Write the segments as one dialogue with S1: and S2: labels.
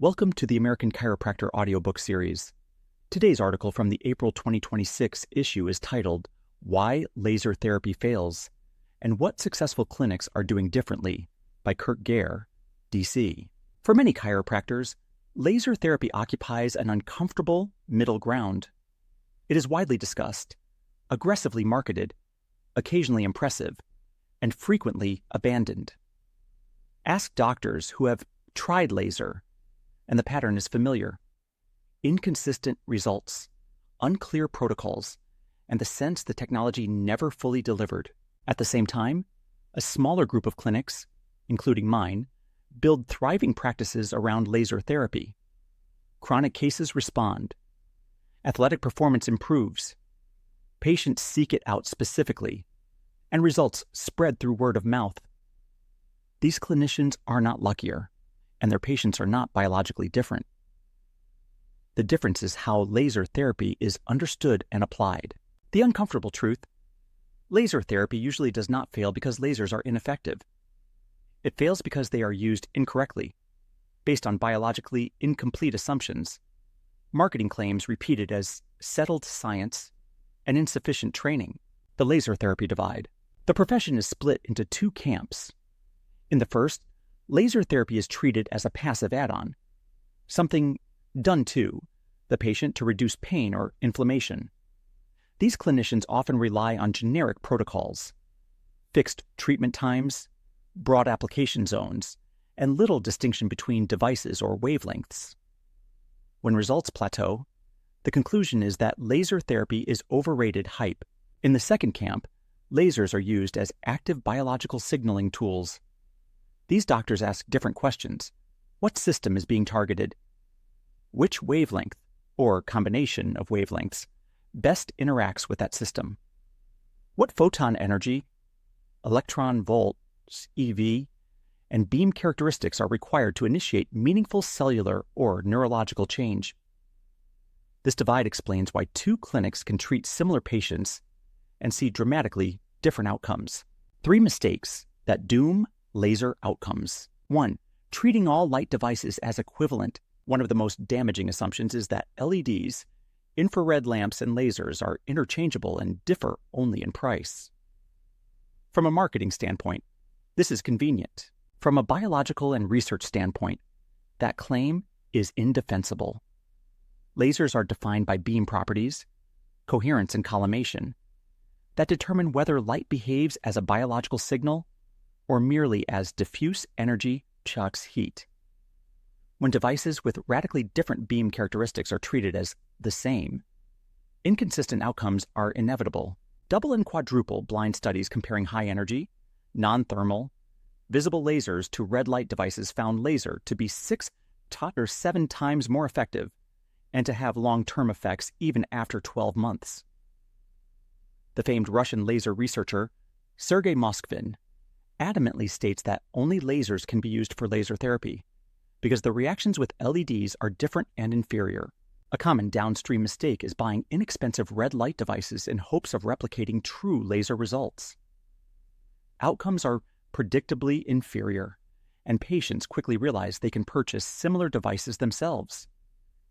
S1: Welcome to the American Chiropractor audiobook series. Today's article from the April 2026 issue is titled, Why Laser Therapy Fails and What Successful Clinics Are Doing Differently by Kirk Gair, DC. For many chiropractors, laser therapy occupies an uncomfortable middle ground. It is widely discussed, aggressively marketed, occasionally impressive, and frequently abandoned. Ask doctors who have tried laser, and the pattern is familiar. Inconsistent results, unclear protocols, and the sense the technology never fully delivered. At the same time, a smaller group of clinics, including mine, build thriving practices around laser therapy. Chronic cases respond. Athletic performance improves. Patients seek it out specifically, and results spread through word of mouth. These clinicians are not luckier, and their patients are not biologically different. The difference is how laser therapy is understood and applied. The uncomfortable truth: laser therapy usually does not fail because lasers are ineffective. It fails because they are used incorrectly, based on biologically incomplete assumptions, marketing claims repeated as settled science, and insufficient training. The laser therapy divide. The profession is split into two camps. In the first, laser therapy is treated as a passive add-on, something done to the patient to reduce pain or inflammation. These clinicians often rely on generic protocols, fixed treatment times, broad application zones, and little distinction between devices or wavelengths. When results plateau, the conclusion is that laser therapy is overrated hype. In the second camp, lasers are used as active biological signaling tools. These doctors ask different questions. What system is being targeted? Which wavelength, or combination of wavelengths, best interacts with that system? What photon energy, electron volts, EV, and beam characteristics are required to initiate meaningful cellular or neurological change? This divide explains why two clinics can treat similar patients and see dramatically different outcomes. 3 mistakes that doom laser outcomes. 1. Treating all light devices as equivalent. One of the most damaging assumptions is that LEDs, infrared lamps, and lasers are interchangeable and differ only in price. From a marketing standpoint, this is convenient. From a biological and research standpoint, that claim is indefensible. Lasers are defined by beam properties, coherence, and collimation that determine whether light behaves as a biological signal or merely as diffuse energy chucks heat. When devices with radically different beam characteristics are treated as the same, inconsistent outcomes are inevitable. Double and quadruple blind studies comparing high-energy, non-thermal, visible lasers to red light devices found laser to be 6 or 7 times more effective and to have long-term effects even after 12 months. The famed Russian laser researcher Sergei Moskvin adamantly states that only lasers can be used for laser therapy because the reactions with LEDs are different and inferior. A common downstream mistake is buying inexpensive red light devices in hopes of replicating true laser results. Outcomes are predictably inferior, and patients quickly realize they can purchase similar devices themselves,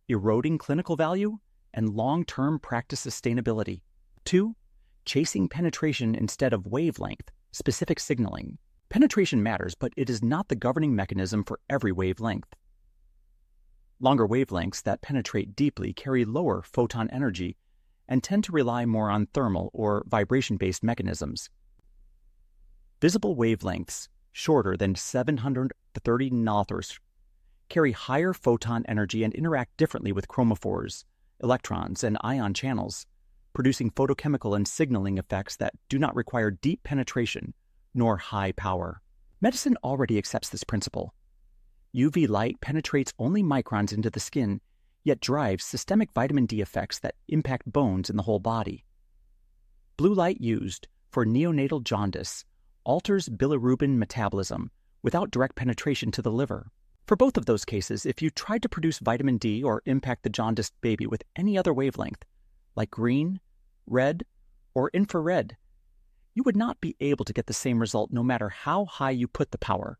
S1: eroding clinical value and long-term practice sustainability. 2. Chasing penetration instead of wavelength specific signaling. Penetration matters, but it is not the governing mechanism for every wavelength. Longer wavelengths that penetrate deeply carry lower photon energy and tend to rely more on thermal or vibration-based mechanisms. Visible wavelengths, shorter than 730 nanometers, carry higher photon energy and interact differently with chromophores, electrons, and ion channels, producing photochemical and signaling effects that do not require deep penetration nor high power. Medicine already accepts this principle. UV light penetrates only microns into the skin, yet drives systemic vitamin D effects that impact bones in the whole body. Blue light used for neonatal jaundice alters bilirubin metabolism without direct penetration to the liver. For both of those cases, if you tried to produce vitamin D or impact the jaundiced baby with any other wavelength, like green, red, or infrared, you would not be able to get the same result no matter how high you put the power.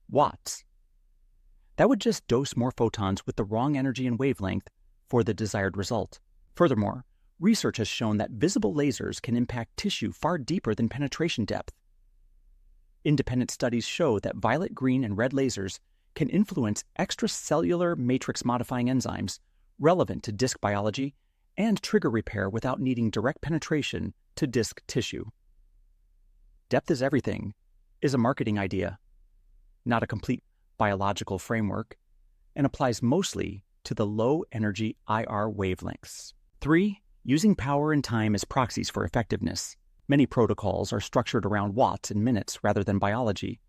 S1: Watts. That would just dose more photons with the wrong energy and wavelength for the desired result. Furthermore, research has shown that visible lasers can impact tissue far deeper than penetration depth. Independent studies show that violet, green, and red lasers can influence extracellular matrix-modifying enzymes relevant to disc biology and trigger repair without needing direct penetration to disc tissue. Depth is everything is a marketing idea, not a complete biological framework, and applies mostly to the low-energy IR wavelengths. 3. Using power and time as proxies for effectiveness. Many protocols are structured around watts and minutes rather than biology,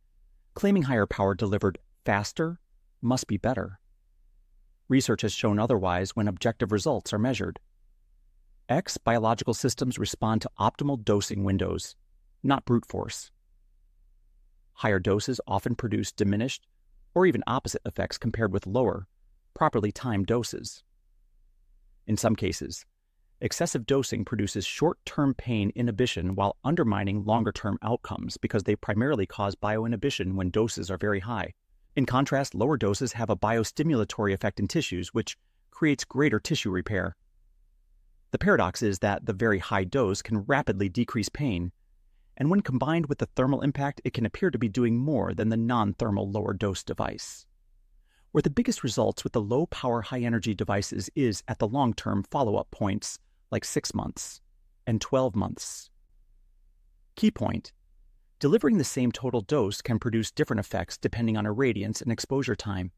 S1: claiming higher power delivered faster must be better. Research has shown otherwise when objective results are measured. Biological systems respond to optimal dosing windows, not brute force. Higher doses often produce diminished or even opposite effects compared with lower, properly timed doses. In some cases, excessive dosing produces short-term pain inhibition while undermining longer-term outcomes because they primarily cause bioinhibition when doses are very high. In contrast, lower doses have a biostimulatory effect in tissues, which creates greater tissue repair. The paradox is that the very high dose can rapidly decrease pain, and when combined with the thermal impact, it can appear to be doing more than the non-thermal lower dose device. Where the biggest results with the low-power, high-energy devices is at the long-term follow-up points like 6 months and 12 months. Key point: delivering the same total dose can produce different effects depending on irradiance and exposure time.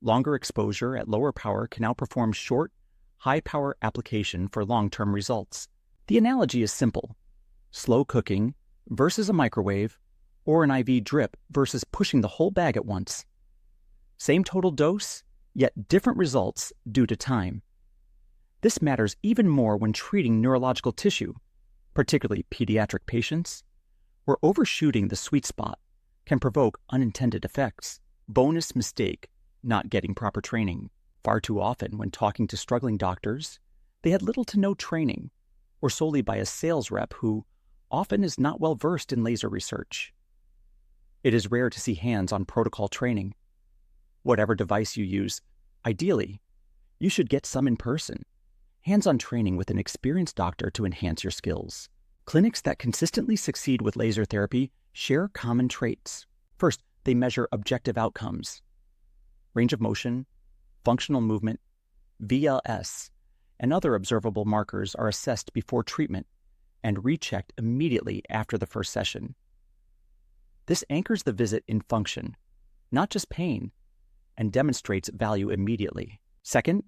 S1: Longer exposure at lower power can outperform short, high-power application for long-term results. The analogy is simple: slow cooking versus a microwave, or an IV drip versus pushing the whole bag at once. Same total dose, yet different results due to time. This matters even more when treating neurological tissue, particularly pediatric patients, where overshooting the sweet spot can provoke unintended effects. Bonus mistake: not getting proper training. Far too often, when talking to struggling doctors, they had little to no training, or solely by a sales rep who often is not well versed in laser research. It is rare to see hands-on protocol training. Whatever device you use, ideally, you should get some in person. Hands-on training with an experienced doctor to enhance your skills. Clinics that consistently succeed with laser therapy share common traits. First, they measure objective outcomes. Range of motion, functional movement, VLS, and other observable markers are assessed before treatment and rechecked immediately after the first session. This anchors the visit in function, not just pain, and demonstrates value immediately. Second,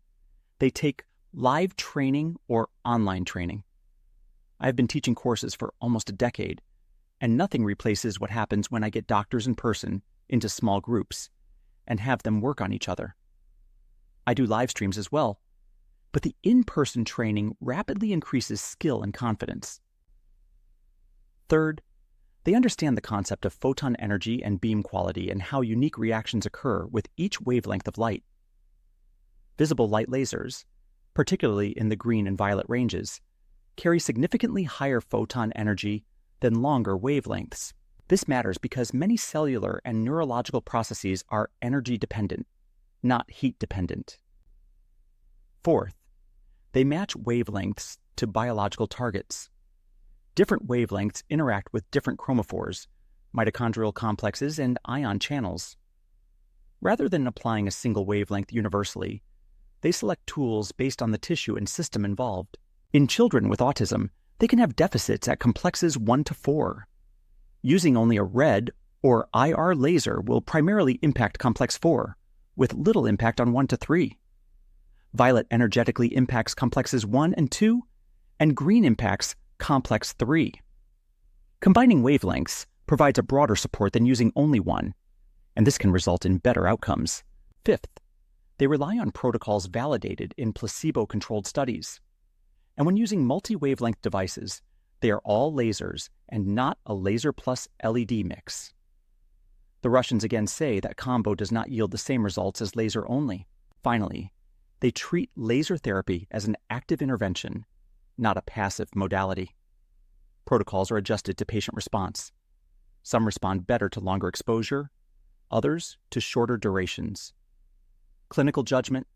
S1: they take live training or online training. I've been teaching courses for almost a decade, and nothing replaces what happens when I get doctors in person into small groups and have them work on each other. I do live streams as well, but the in-person training rapidly increases skill and confidence. Third, they understand the concept of photon energy and beam quality and how unique reactions occur with each wavelength of light. Visible light lasers, particularly in the green and violet ranges, carry significantly higher photon energy than longer wavelengths. This matters because many cellular and neurological processes are energy dependent, not heat dependent. Fourth, they match wavelengths to biological targets. Different wavelengths interact with different chromophores, mitochondrial complexes, and ion channels. Rather than applying a single wavelength universally, they select tools based on the tissue and system involved. In children with autism, they can have deficits at complexes 1 to 4. Using only a red or IR laser will primarily impact complex 4, with little impact on 1 to 3. Violet energetically impacts complexes 1 and 2, and green impacts complex 3. Combining wavelengths provides a broader support than using only one, and this can result in better outcomes. Fifth, they rely on protocols validated in placebo-controlled studies. And when using multi-wavelength devices, they are all lasers and not a laser plus LED mix. The Russians again say that combo does not yield the same results as laser only. Finally, they treat laser therapy as an active intervention, not a passive modality. Protocols are adjusted to patient response. Some respond better to longer exposure, others to shorter durations. Clinical judgment,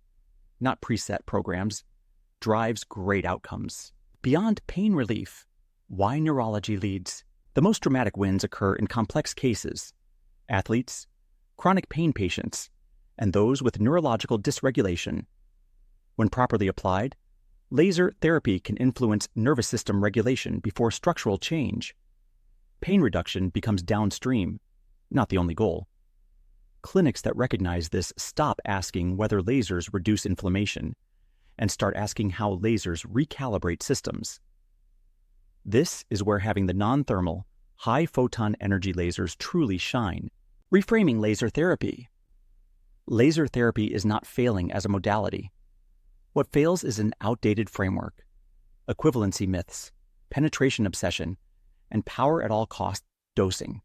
S1: not preset programs, drives great outcomes. Beyond pain relief, why neurology leads. The most dramatic wins occur in complex cases: athletes, chronic pain patients, and those with neurological dysregulation. When properly applied, laser therapy can influence nervous system regulation before structural change. Pain reduction becomes downstream, not the only goal. Clinics that recognize this stop asking whether lasers reduce inflammation and start asking how lasers recalibrate systems. This is where having the non-thermal, high-photon energy lasers truly shine. Reframing laser therapy. Laser therapy is not failing as a modality. What fails is an outdated framework, equivalency myths, penetration obsession, and power at all cost dosing.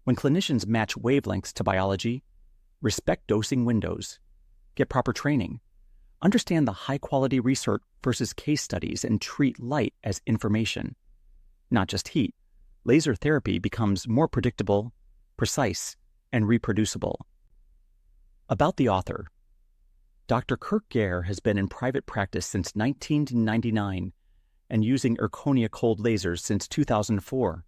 S1: When clinicians match wavelengths to biology, respect dosing windows, get proper training, understand the high-quality research versus case studies, and treat light as information, not just heat, laser therapy becomes more predictable, precise, and reproducible. About the author. Dr. Kirk Gair has been in private practice since 1999 and using Erconia cold lasers since 2004.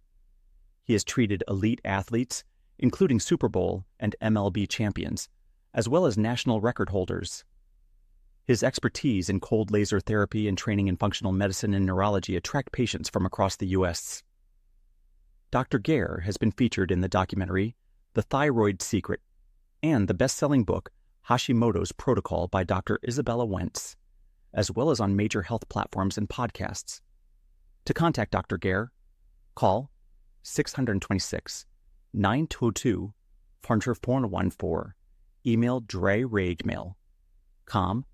S1: He has treated elite athletes, including Super Bowl and MLB champions, as well as national record holders. His expertise in cold laser therapy and training in functional medicine and neurology attract patients from across the U.S. Dr. Gair has been featured in the documentary The Thyroid Secret and the best-selling book Hashimoto's Protocol by Dr. Isabella Wentz, as well as on major health platforms and podcasts. To contact Dr. Gair, call 626-922-414, email dreragemail.com,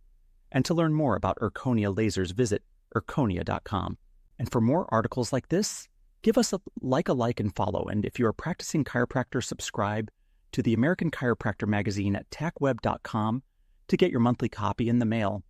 S1: and to learn more about Erconia lasers, visit erconia.com. And for more articles like this, give us a like and follow. And if you're a practicing chiropractor, subscribe to the American Chiropractor magazine at tacweb.com to get your monthly copy in the mail.